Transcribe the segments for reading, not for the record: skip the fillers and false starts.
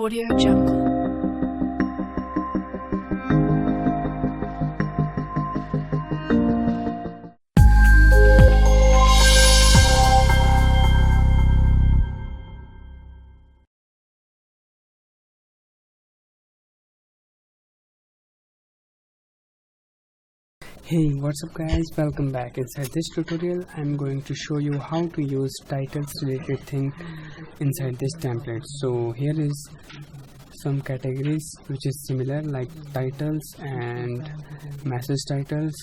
AudioJungle. Hey, what's up guys, welcome back. Inside this tutorial I'm going to show you how to use titles related thing inside this template. So here is some categories which is similar, like titles and message titles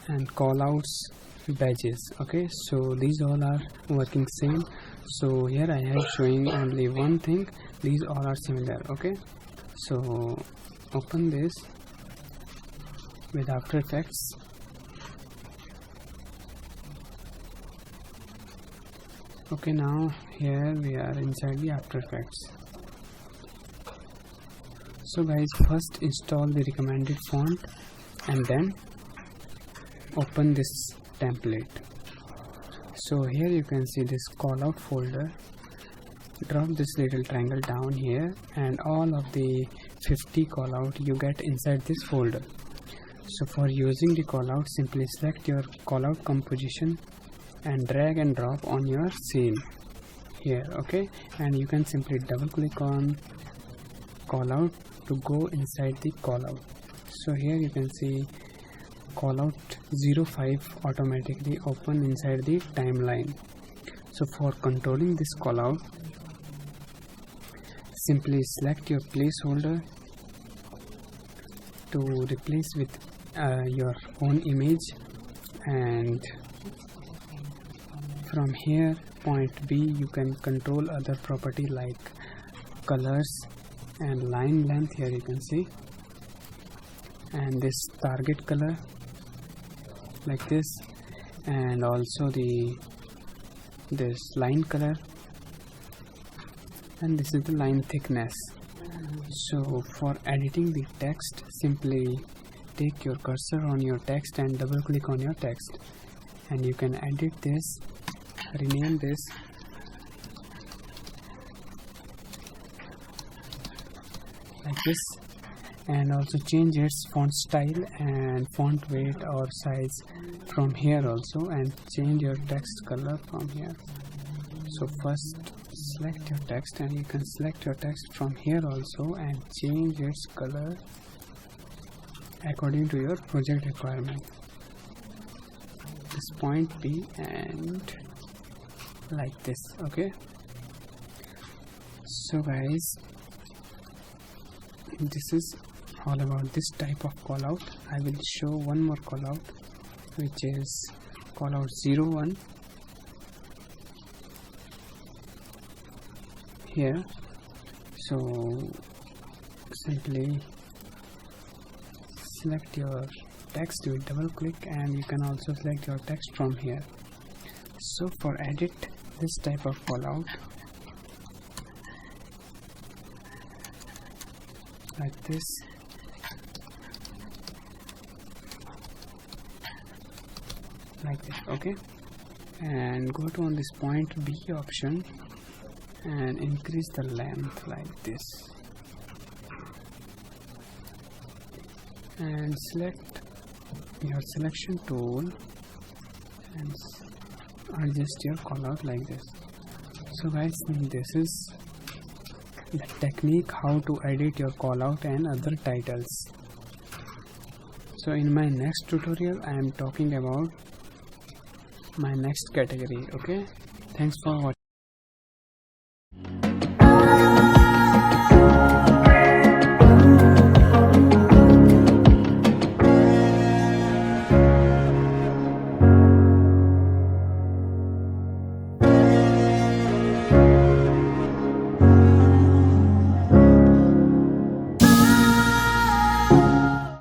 and callouts, badges. Okay, so these all are working same. So here I am showing only one thing, these all are similar. Okay, so open this with After Effects. Okay, now here we are inside the After Effects. So guys, first install the recommended font and then open this template. So here you can see this callout folder. Drop this little triangle down here and all of the 50 callout you get inside this folder. So for using the callout, simply select your callout composition and drag and drop on your scene here. Okay, and you can simply double click on callout to go inside the callout. So here you can see callout 05 automatically open inside the timeline. So for controlling this callout, simply select your placeholder to replace with your own image, and from here point B you can control other property like colors and line length. Here you can see, and this target color like this, and also this line color, and this is the line thickness. So for editing the text, simply take your cursor on your text and double click on your text, and you can edit this, rename this like this, and also change its font style and font weight or size from here also, and change your text color from here. So first select your text, and you can select your text from here also and change its color according to your project requirement. This point B and like this. Okay, so guys, this is all about this type of callout. I will show one more callout, which is callout 01 here. So simply select your text with double click, and you can also select your text from here. So for edit this type of callout, like this, like this. Okay, and go to on this point B option and increase the length like this, and select your selection tool and adjust your callout like this. So guys, this is the technique how to edit your callout and other titles. So in my next tutorial I am talking about my next category. Okay, thanks for watching.